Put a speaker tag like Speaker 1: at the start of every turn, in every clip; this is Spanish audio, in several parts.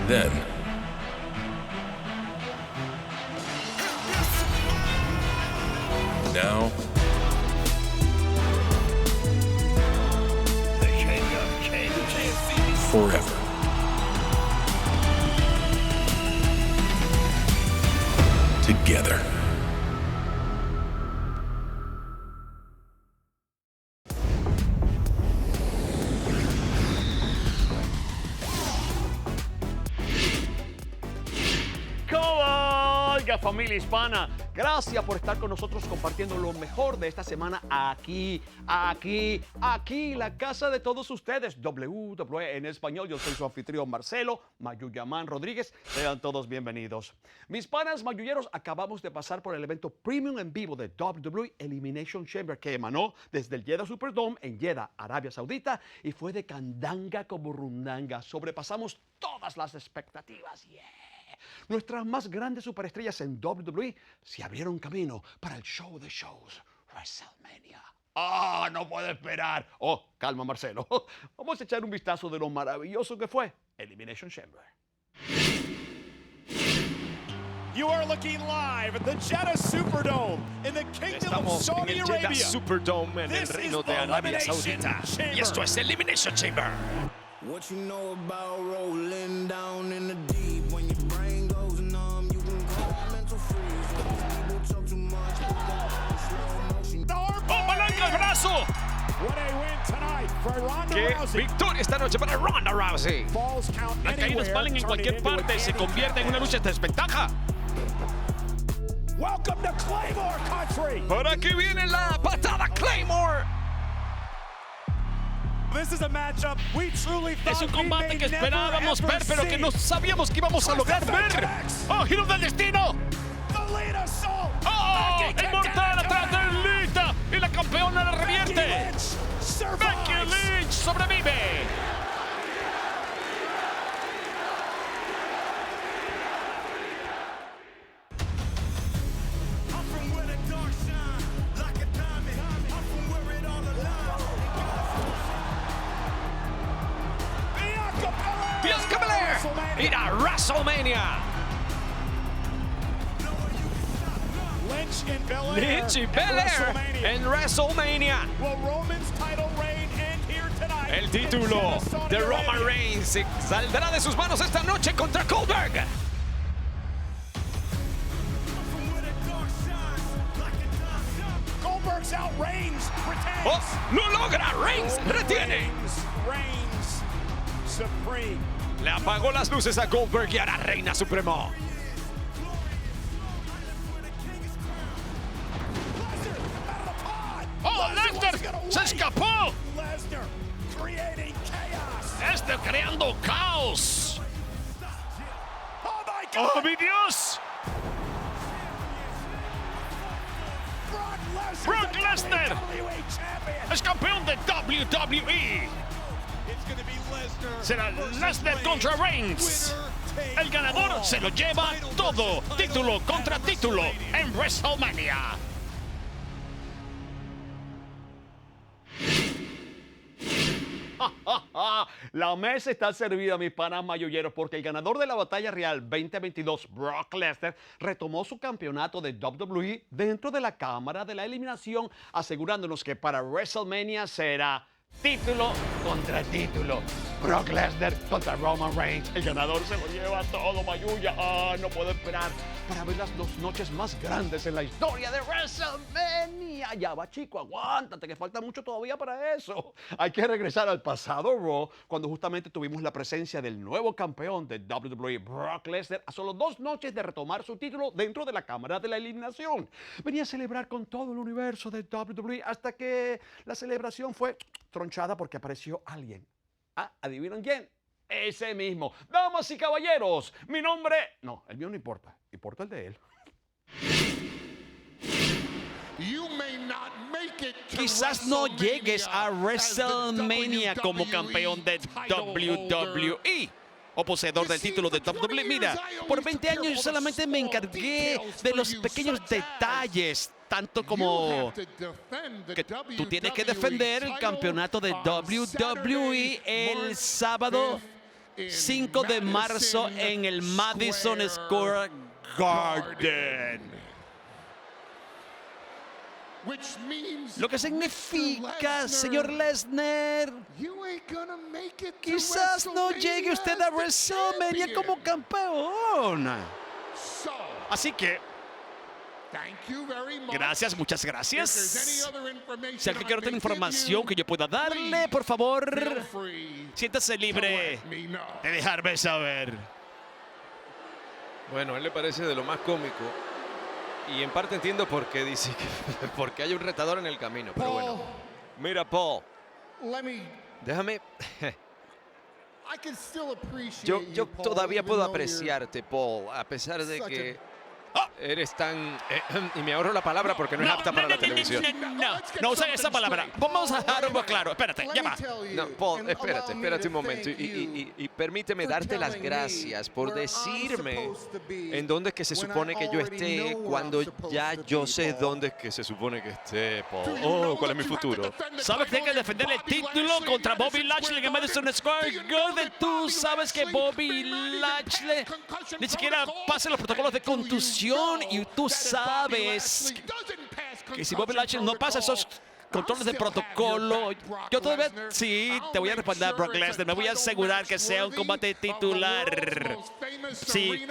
Speaker 1: Then, now,
Speaker 2: The king of kings.
Speaker 1: forever. Together.
Speaker 3: Oiga, familia hispana, gracias por estar con nosotros compartiendo lo mejor de esta semana aquí, la casa de todos ustedes, WWE en español. Yo soy su anfitrión Marcelo Mayuyamán Rodríguez. Sean todos bienvenidos. Mis panas mayulleros, acabamos de pasar por el evento premium en vivo de WWE Elimination Chamber, que emanó desde el Jeddah Superdome en Jeddah, Arabia Saudita, y fue de candanga como rundanga. Sobrepasamos todas las expectativas. Nuestras más grandes superestrellas en WWE se abrieron camino para el show de shows, WrestleMania. ¡Ah, no puedo esperar! Oh, calma, Marcelo. Vamos a echar un vistazo de lo maravilloso que fue Elimination Chamber.
Speaker 4: You are looking live at the Jeddah Superdome in the Kingdom of
Speaker 5: Estamos en
Speaker 4: Saudi
Speaker 5: el Jeddah
Speaker 4: Arabia.
Speaker 5: Superdome en el
Speaker 4: This
Speaker 5: Reino
Speaker 4: is
Speaker 5: de
Speaker 4: the
Speaker 5: Arabia
Speaker 4: Elimination
Speaker 5: Saudita.
Speaker 4: Chamber.
Speaker 5: Y esto es Elimination Chamber.
Speaker 6: What you know about rolling down in the deep? When your brain goes numb, you can call mental freeze. People talk too much, put that in slow motion.
Speaker 5: ¡Oh, palanca al brazo!
Speaker 4: What a win tonight for Ronda
Speaker 5: ¡Qué
Speaker 4: Rousey.
Speaker 5: victoria esta noche para Ronda Rousey!
Speaker 4: Falls count
Speaker 3: Las caídas
Speaker 4: anywhere,
Speaker 3: valen en
Speaker 4: turning
Speaker 3: cualquier
Speaker 4: it into a
Speaker 3: parte, se
Speaker 4: handicap
Speaker 3: convierte en una lucha de desventaja.
Speaker 4: Welcome to Claymore Country.
Speaker 5: Por aquí viene la patada Claymore.
Speaker 4: This is a matchup we truly
Speaker 3: Es
Speaker 4: thought
Speaker 3: un
Speaker 4: we
Speaker 3: combate
Speaker 4: may
Speaker 3: que
Speaker 4: never,
Speaker 3: esperábamos
Speaker 4: ever
Speaker 3: ver, pero que
Speaker 4: see.
Speaker 3: no sabíamos que íbamos a lograr ver. ¡Oh, giro del destino!
Speaker 4: The Lead Assault.
Speaker 3: ¡Oh,
Speaker 4: Becky
Speaker 3: el mortal atrás de Lita! Y la campeona la
Speaker 4: Becky
Speaker 3: revierte.
Speaker 4: Lynch survives.
Speaker 3: Becky Lynch sobrevive.
Speaker 6: I'm from where the dark shine like a diamond. I'm from where it all aligns.
Speaker 4: Bianca Belair.
Speaker 5: Bianca Belair irá a WrestleMania.
Speaker 4: Lynch and Belair.
Speaker 5: Lynch y
Speaker 4: at
Speaker 5: Belair
Speaker 4: WrestleMania.
Speaker 5: en WrestleMania.
Speaker 4: Will Roman's title reign end here tonight?
Speaker 5: El
Speaker 4: in
Speaker 5: título
Speaker 4: Jeddah, Saudi
Speaker 5: de Roman
Speaker 4: Arabia?
Speaker 5: Reigns saldrá de sus manos esta noche contra Goldberg.
Speaker 6: From where the dark shines like a diamond.
Speaker 4: Goldberg's out. Reigns retains.
Speaker 5: ¡Oh! ¡Lo logra! Reigns retiene.
Speaker 4: Reigns supreme.
Speaker 5: Le apagó las luces a Goldberg y ahora reina supremo.
Speaker 3: ¡Oh, Lesnar se escapó!
Speaker 4: Lesnar creating chaos.
Speaker 3: ¡Este creando caos!
Speaker 4: Oh my God.
Speaker 3: ¡Oh, mi Dios! Brock Lesnar.
Speaker 4: WWE champion.
Speaker 3: ¡Es campeón de WWE!
Speaker 4: It's going to be Lesnar.
Speaker 3: Será
Speaker 4: versus
Speaker 3: Lesnar contra Reigns.
Speaker 4: Winner take
Speaker 3: El ganador
Speaker 4: all.
Speaker 3: se lo lleva todo, título contra título, en WrestleMania. La mesa está servida, mis panas mayulleros, porque el ganador de la Batalla Real 2022, Brock Lesnar, retomó su campeonato de WWE dentro de la Cámara de la Eliminación, asegurándonos que para WrestleMania será título contra título. Brock Lesnar contra Roman Reigns. El ganador se lo lleva todo, Mayuya. No puedo esperar para ver las dos noches más grandes en la historia de WrestleMania. Ya va, chico, aguántate, que falta mucho todavía para eso. Hay que regresar al pasado Raw, cuando justamente tuvimos la presencia del nuevo campeón de WWE, Brock Lesnar, a solo 2 noches de retomar su título dentro de la Cámara de la Eliminación. Venía a celebrar con todo el universo de WWE hasta que la celebración fue tronchada porque apareció alguien. ¿Adivinen quién? Ese mismo. Damas y caballeros, mi nombre... No, el mío no importa. Importa el de él.
Speaker 5: Quizás no llegues a WrestleMania como campeón de WWE o poseedor del título de WWE. Mira, por 20 años yo solamente me encargué de los pequeños detalles, tanto como que tú tienes que defender el campeonato de WWE el sábado 5 de marzo en el Madison Square Garden. Lo que significa, señor Lesnar, quizás no llegue usted a WrestleMania como campeón. Así que, gracias, muchas gracias. Si alguien quiere otra información que yo pueda darle, por favor, siéntase libre de dejarme saber.
Speaker 7: Bueno, a él le parece de lo más cómico. Y en parte entiendo por qué dice que porque hay un retador en el camino. Pero bueno, mira, Paul, déjame. Yo todavía puedo apreciarte, Paul, a pesar de que eres tan... y me ahorro la palabra porque no es apta para la televisión.
Speaker 5: No usen esa palabra. Vamos a dejar algo claro. Espérate, ya va.
Speaker 7: No, Paul, espérate un momento. Y permíteme darte las gracias por decirme en dónde es que se supone que yo esté cuando ya yo sé dónde es que se supone que esté, Paul. Oh, ¿cuál es mi futuro?
Speaker 5: ¿Sabes que tienes que defender el título contra Bobby Lashley en el Madison Square Garden? Tú sabes que Bobby Lashley ni siquiera pasa los protocolos de contusión. Y tú sabes que si Bobby Lashley no pasa esos controles de protocolo, yo todavía sí te voy a responder a Brock Lesnar. Me voy a asegurar que sea un combate titular. Sí,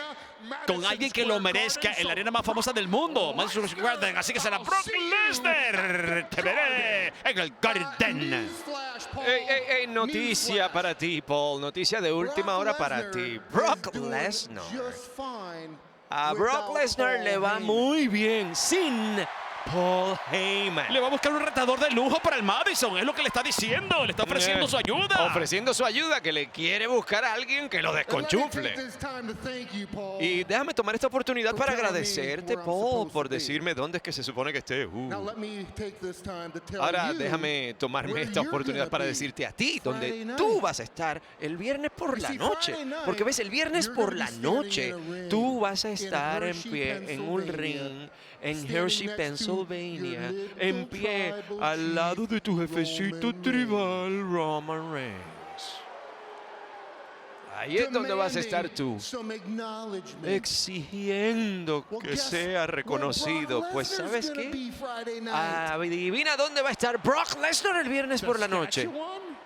Speaker 5: con alguien que lo merezca en la arena más famosa del mundo, Madison Square Garden. Así que será Brock Lesnar. Te veré en el Garden.
Speaker 7: Hey, noticia para ti, Paul. Noticia de última hora para ti. Brock Lesnar. A Brock Lesnar le va muy bien sin Paul Heyman.
Speaker 5: Le va a buscar un retador de lujo para el Madison. Es lo que le está diciendo. Le está ofreciendo su ayuda.
Speaker 7: Ofreciendo su ayuda, que le quiere buscar a alguien que lo desconchufle. Y déjame tomar esta oportunidad para agradecerte, Paul, por decirme dónde es que se supone que esté. Ahora déjame tomarme esta oportunidad para decirte a ti dónde tú vas a estar el viernes por la noche. Porque ves, el viernes por la noche tú vas a estar en pie en un ring en Hershey, Pennsylvania, en pie al lado de tu jefecito tribal, Roman Reigns. Ahí es donde vas a estar tú, exigiendo que sea reconocido. Pues, ¿sabes qué? Adivina dónde va a estar Brock Lesnar el viernes por la noche.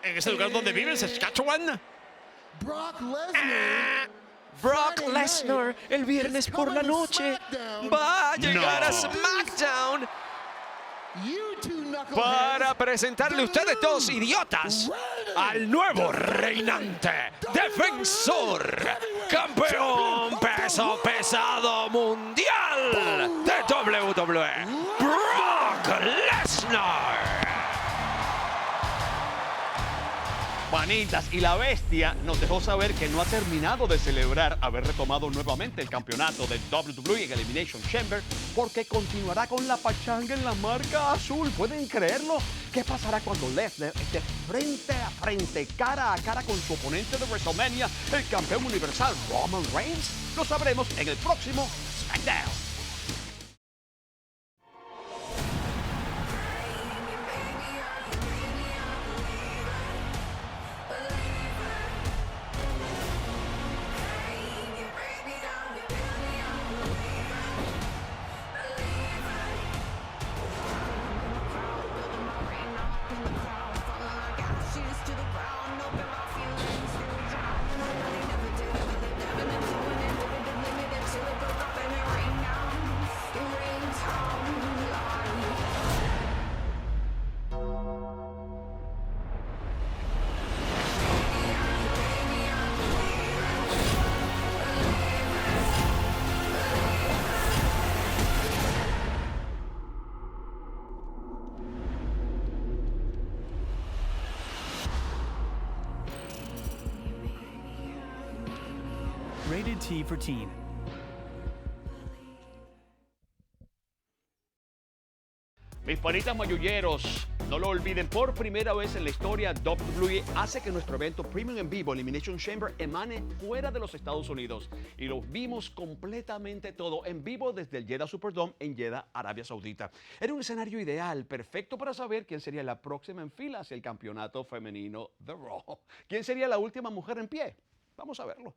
Speaker 5: En ese lugar donde vive, en Saskatchewan.
Speaker 7: Brock Lesnar el viernes por la noche va a llegar a SmackDown para presentarle a ustedes dos idiotas al nuevo reinante, defensor, campeón peso pesado mundial de WWE, Brock Lesnar.
Speaker 3: Manitas, y la bestia nos dejó saber que no ha terminado de celebrar haber retomado nuevamente el campeonato de WWE en Elimination Chamber porque continuará con la pachanga en la marca azul. ¿Pueden creerlo? ¿Qué pasará cuando Lesnar esté frente a frente, cara a cara con su oponente de WrestleMania, el campeón universal Roman Reigns? Lo sabremos en el próximo SmackDown.
Speaker 8: Rated T for Teen.
Speaker 3: Mis panitas mayulleros, no lo olviden, por primera vez en la historia, WWE hace que nuestro evento Premium en vivo, Elimination Chamber, emane fuera de los Estados Unidos. Y lo vimos completamente todo en vivo desde el Jeddah Superdome en Jeddah, Arabia Saudita. Era un escenario ideal, perfecto para saber quién sería la próxima en fila hacia el campeonato femenino de Raw. ¿Quién sería la última mujer en pie? Vamos a verlo.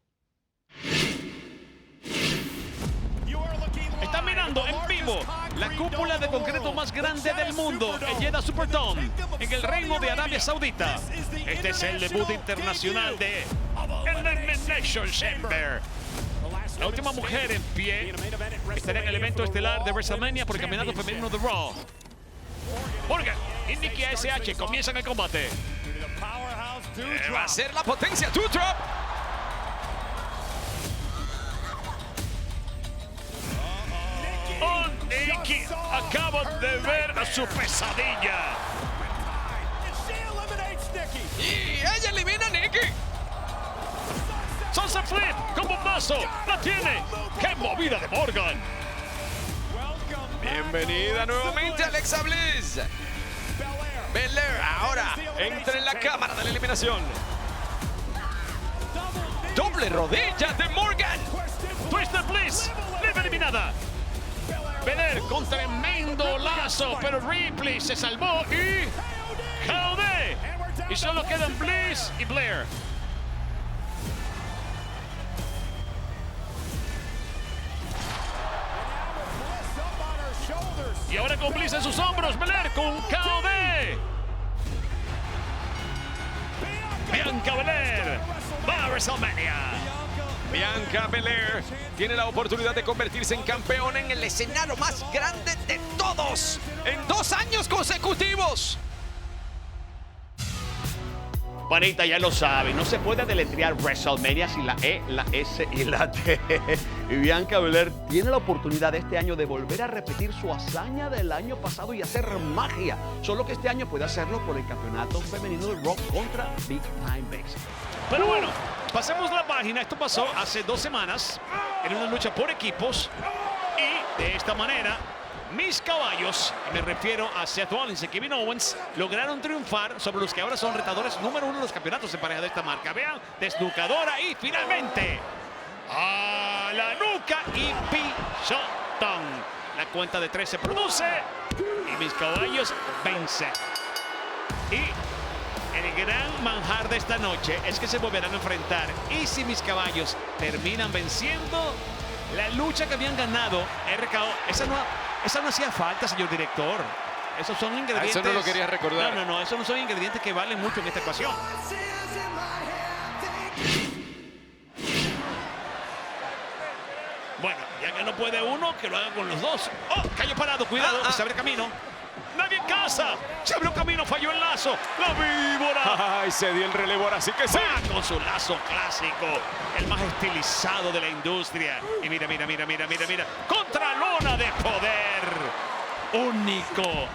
Speaker 5: Está mirando en vivo la cúpula de concreto más grande del mundo, el Jeddah Superdome, en el Reino de Arabia Saudita. Este es el debut internacional de Elimination Chamber. La última mujer en pie estará en el evento estelar de WrestleMania por el campeonato femenino de Raw. Morgan y Nikki ASH comienzan el combate.
Speaker 7: Va a ser la potencia, Doudrop.
Speaker 5: Oh, Nikki acaba de ver a su pesadilla.
Speaker 7: Y ella elimina a Nikki.
Speaker 5: Sunset Flip con bombazo. La tiene. ¡Qué movida de Morgan!
Speaker 7: Bienvenida nuevamente Alexa Bliss. Belair ahora entra en la cámara de la eliminación. Doble rodilla de Morgan.
Speaker 5: Twister Bliss, libre eliminada. Belair con tremendo lazo, pero Ripley se salvó y KOD. Y solo quedan Bliss y Blair. Y ahora con Bliss en sus hombros, Belair con KOD. Bianca Belair va a WrestleMania.
Speaker 7: Bianca Belair tiene la oportunidad de convertirse en campeona en el escenario más grande de todos en 2 años consecutivos.
Speaker 3: Panita, ya lo sabe, no se puede deletrear WrestleMania sin la E, la S y la T. Y Bianca Belair tiene la oportunidad este año de volver a repetir su hazaña del año pasado y hacer magia. Solo que este año puede hacerlo por el campeonato femenino de Raw contra Big Time Bex.
Speaker 5: Pero bueno, pasemos la página. Esto pasó hace 2 semanas en una lucha por equipos. Y de esta manera, mis caballos, y me refiero a Seth Rollins y Kevin Owens, lograron triunfar sobre los que ahora son retadores número 1 de los campeonatos de pareja de esta marca. Vean, desnucadora y finalmente a la nuca y pisotón. La cuenta de 3 se produce y mis caballos vencen. Y el gran manjar de esta noche es que se volverán a enfrentar. Y si mis caballos terminan venciendo, la lucha que habían ganado, RKO, esa no hacía falta, señor director. Esos son ingredientes.
Speaker 7: Eso no lo quería recordar.
Speaker 5: No, esos no son ingredientes que valen mucho en esta ocasión. Bueno, ya que no puede uno, que lo haga con los dos. ¡Oh! Cayó parado, cuidado, se abre camino. ¡Nadie en casa! Se abrió camino, falló el lazo. ¡La víbora!
Speaker 7: Ay, se dio el relevo, ahora sí que sí.
Speaker 5: Va con su lazo clásico, el más estilizado de la industria. Y mira. Contralona de poder. Único.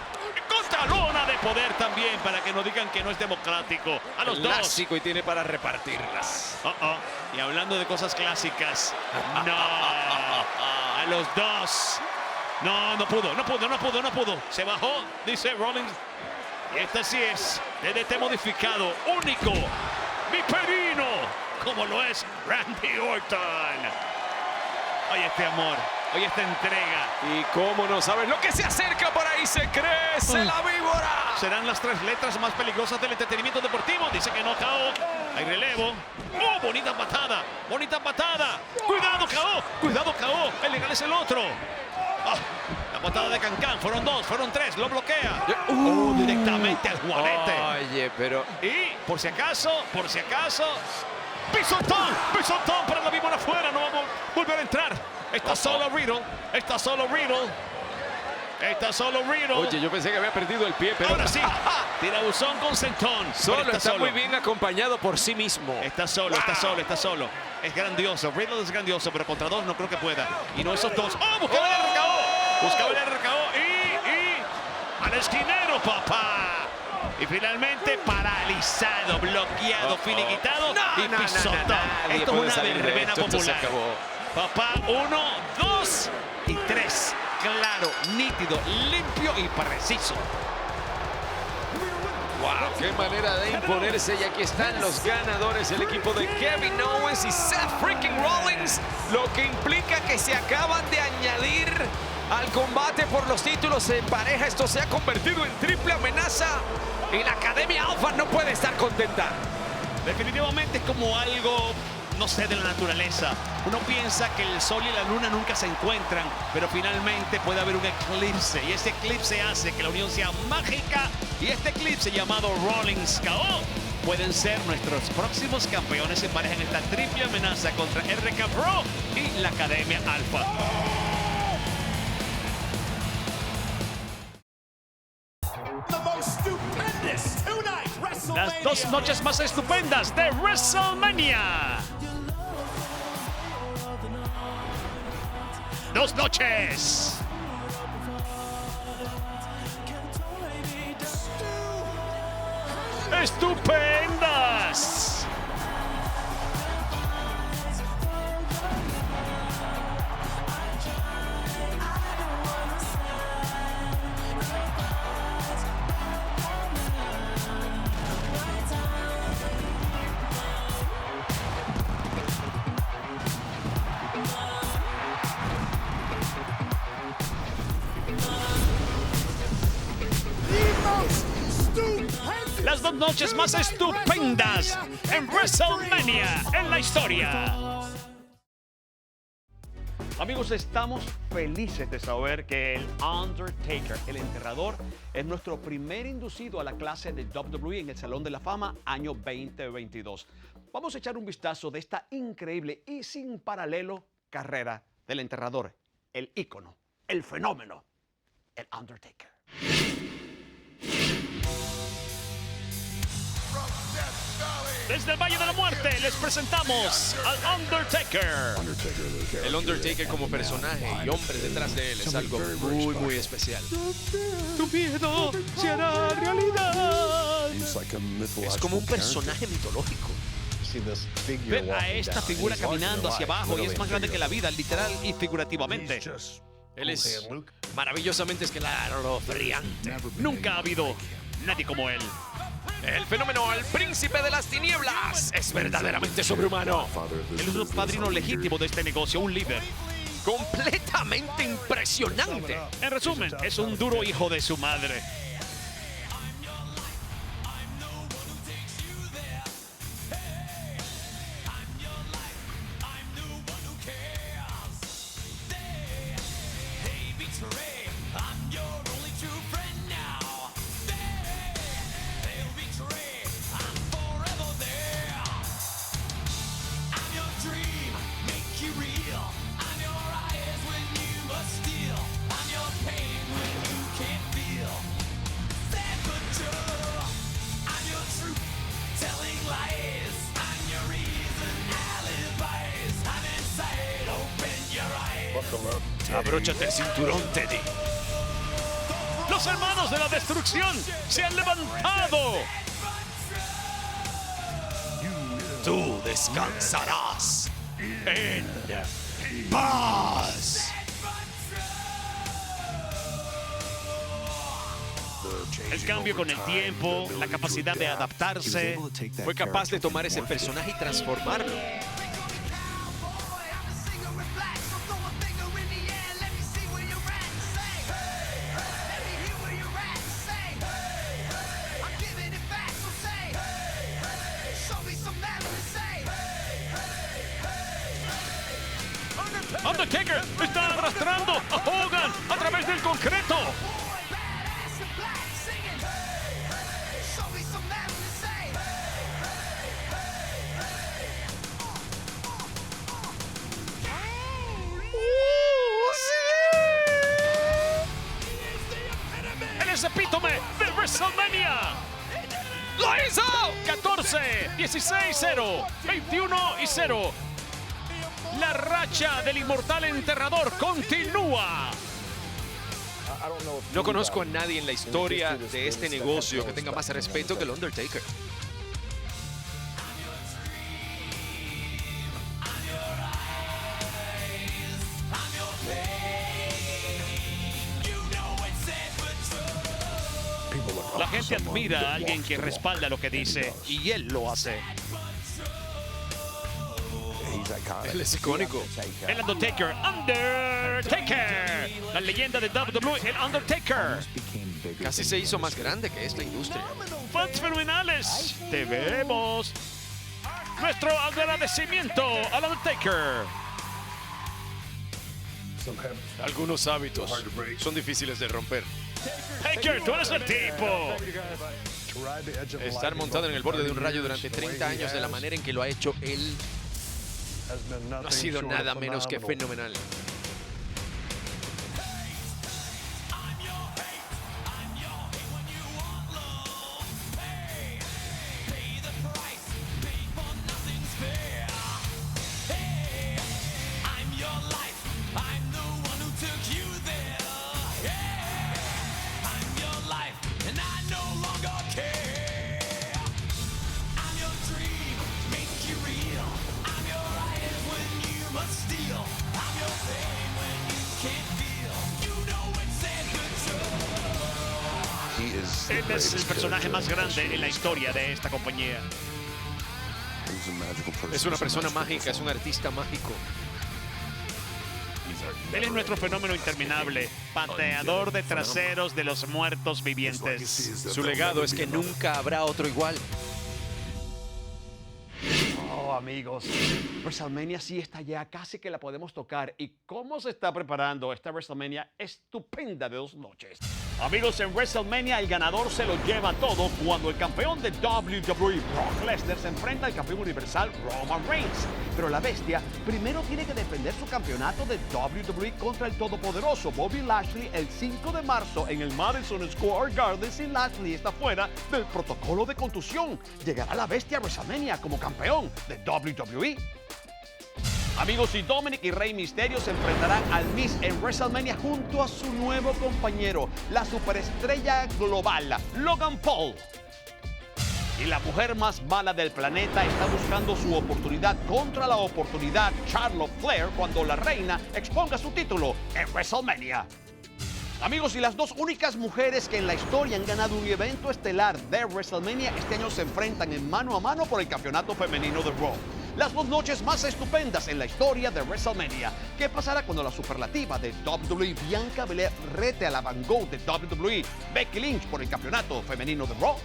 Speaker 5: Contralona de poder también, para que no digan que no es democrático. A los dos.
Speaker 7: Clásico y tiene para repartirlas.
Speaker 5: Y hablando de cosas clásicas, no. A los dos. No pudo. Se bajó, dice Rollins. Y este sí es DDT modificado, único, viperino, como lo es Randy Orton. Oye este amor, oye esta entrega.
Speaker 7: Y cómo no sabes lo que se acerca por ahí, se crece la víbora.
Speaker 5: Serán las 3 letras más peligrosas del entretenimiento deportivo. Dice que no, KO. Hay relevo. ¡Oh, bonita patada! ¡Cuidado, KO! El legal es el otro. La patada de Cancán. Fueron 2, fueron 3. Lo bloquea. Directamente al juanete.
Speaker 7: Oye, pero...
Speaker 5: Y por si acaso. Pisotón para la víbora afuera. No va a volver a entrar. Está solo Riddle.
Speaker 7: Oye, yo pensé que había perdido el pie, pero...
Speaker 5: Ahora sí. Tirabuzón con sentón.
Speaker 7: Solo está muy bien acompañado por sí mismo.
Speaker 5: Está solo. Es grandioso. Riddle es grandioso, pero contra 2 no creo que pueda. Y no esos 2. ¡Oh! Buscaba el RKO. Y al esquinero, papá. Y finalmente paralizado, bloqueado, finiquitado y pisotón. Esto es una verbena popular. Papá, 1, 2 y 3. Claro, nítido, limpio y preciso.
Speaker 7: ¡Wow! ¡Qué manera de imponerse! Y aquí están los ganadores, el equipo de Kevin Owens y Seth freaking Rollins. Lo que implica que se acaban de añadir al combate por los títulos en pareja. Esto se ha convertido en triple amenaza. Y la Academia Alpha no puede estar contenta.
Speaker 5: Definitivamente es como algo no sé, de la naturaleza. Uno piensa que el sol y la luna nunca se encuentran, pero finalmente puede haber un eclipse. Y ese eclipse hace que la unión sea mágica. Y este eclipse llamado Rollins KO pueden ser nuestros próximos campeones en pareja en esta triple amenaza contra RK Bro y la Academia Alpha.
Speaker 4: The most stupendous two-night
Speaker 3: Las
Speaker 4: WrestleMania.
Speaker 3: dos noches más estupendas de WrestleMania. Dos noches. Estupendas. Las dos noches más estupendas en WrestleMania en la historia. Amigos, estamos felices de saber que el Undertaker, el enterrador, es nuestro primer inducido a la clase de WWE en el Salón de la Fama año 2022. Vamos a echar un vistazo de esta increíble y sin paralelo carrera del enterrador, el ícono, el fenómeno, el Undertaker. Desde el Valle de la Muerte les presentamos al Undertaker.
Speaker 7: El Undertaker como personaje y hombre detrás de él es algo muy, muy especial.
Speaker 3: Tu miedo se hará realidad.
Speaker 7: Es como un personaje mitológico.
Speaker 5: Ve a esta figura caminando hacia abajo y es más grande que la vida, literal y figurativamente.
Speaker 7: Él es maravillosamente escalofriante.
Speaker 3: Nunca ha habido nadie como él.
Speaker 7: El fenómeno, el príncipe de las tinieblas, es verdaderamente sobrehumano.
Speaker 3: Él es un padrino legítimo de este negocio, un líder.
Speaker 7: Completamente impresionante.
Speaker 3: En resumen, es un duro hijo de su madre.
Speaker 7: Abróchate el cinturón, Teddy.
Speaker 3: Los hermanos de la destrucción se han levantado.
Speaker 7: Tú descansarás en paz.
Speaker 3: El cambio con el tiempo, la capacidad de adaptarse.
Speaker 7: Fue capaz de tomar ese personaje y transformarlo.
Speaker 3: Undertaker está arrastrando a Hogan a través del concreto. Él es epítome de WrestleMania.
Speaker 7: ¡Lo hizo!
Speaker 3: 14, 16-0, 21-0. La racha del inmortal enterrador continúa.
Speaker 7: No conozco a nadie en la historia de este negocio que tenga más respeto que el Undertaker.
Speaker 3: La gente admira a alguien que respalda lo que dice y él lo hace.
Speaker 7: Él es icónico.
Speaker 3: El Undertaker, la leyenda de WWE, el Undertaker.
Speaker 7: Casi se hizo más grande que esta industria.
Speaker 3: Fans fenomenales, te vemos.
Speaker 5: Nuestro agradecimiento al Undertaker.
Speaker 7: Algunos hábitos son difíciles de romper.
Speaker 5: Taker, tú eres el tipo.
Speaker 7: Estar montado en el borde de un rayo durante 30 años de la manera en que lo ha hecho él no ha sido nada menos que fenomenal.
Speaker 5: Él es el personaje más grande en la historia de esta compañía.
Speaker 7: Es una persona mágica, es un artista mágico.
Speaker 5: Él es nuestro fenómeno interminable, pateador de traseros de los muertos vivientes.
Speaker 7: Su legado es que nunca habrá otro igual.
Speaker 3: Oh, amigos, WrestleMania sí está ya, casi que la podemos tocar. ¿Y cómo se está preparando esta WrestleMania estupenda de 2 noches? Amigos, en WrestleMania el ganador se lo lleva todo cuando el campeón de WWE, Brock Lesnar, se enfrenta al campeón universal Roman Reigns. Pero la bestia primero tiene que defender su campeonato de WWE contra el todopoderoso Bobby Lashley el 5 de marzo en el Madison Square Garden. Si Lashley está fuera del protocolo de contusión, llegará la bestia a WrestleMania como campeón de WWE. Amigos, y Dominic y Rey Mysterio se enfrentarán al Miz en WrestleMania junto a su nuevo compañero, la superestrella global, Logan Paul. Y la mujer más mala del planeta está buscando su oportunidad contra la oportunidad, Charlotte Flair, cuando la reina exponga su título en WrestleMania. Amigos, y las 2 únicas mujeres que en la historia han ganado un evento estelar de WrestleMania este año se enfrentan en mano a mano por el campeonato femenino de Raw. Las 2 noches más estupendas en la historia de WrestleMania. ¿Qué pasará cuando la superlativa de WWE, Bianca Belair, rete a la Van Gogh de WWE, Becky Lynch, por el campeonato femenino de Raw?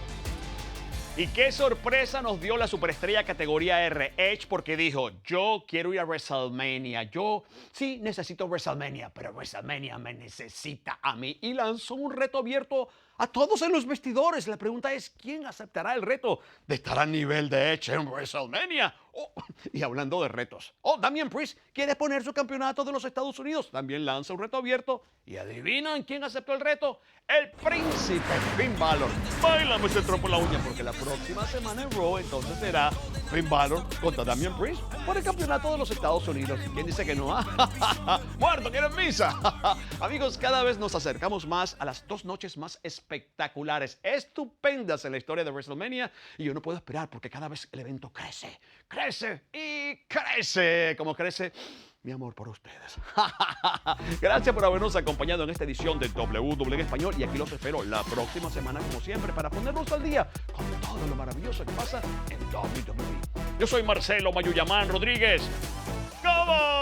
Speaker 3: Y qué sorpresa nos dio la superestrella categoría R, Edge, porque dijo, yo quiero ir a WrestleMania, yo sí necesito WrestleMania, pero WrestleMania me necesita a mí. Y lanzó un reto abierto a todos en los vestidores. La pregunta es, ¿quién aceptará el reto de estar a nivel de Edge en WrestleMania? Oh, y hablando de retos, Damian Priest quiere poner su campeonato de los Estados Unidos. También lanza un reto abierto. ¿Y adivinan quién aceptó el reto? El príncipe Finn Balor. Báilame ese trompo en la uña, porque la próxima semana en Raw entonces será Finn Balor contra Damian Priest por el campeonato de los Estados Unidos. ¿Quién dice que no? ¡Muerto, quieren misa! Amigos, cada vez nos acercamos más a las 2 noches más espectaculares, estupendas en la historia de WrestleMania. Y yo no puedo esperar porque cada vez el evento crece, crece y crece, como crece mi amor por ustedes. Gracias por habernos acompañado en esta edición de WWE en Español, y aquí los espero la próxima semana como siempre para ponernos al día con todo lo maravilloso que pasa en WWE. Yo soy Marcelo Mayuyamán Rodríguez. ¡Come on!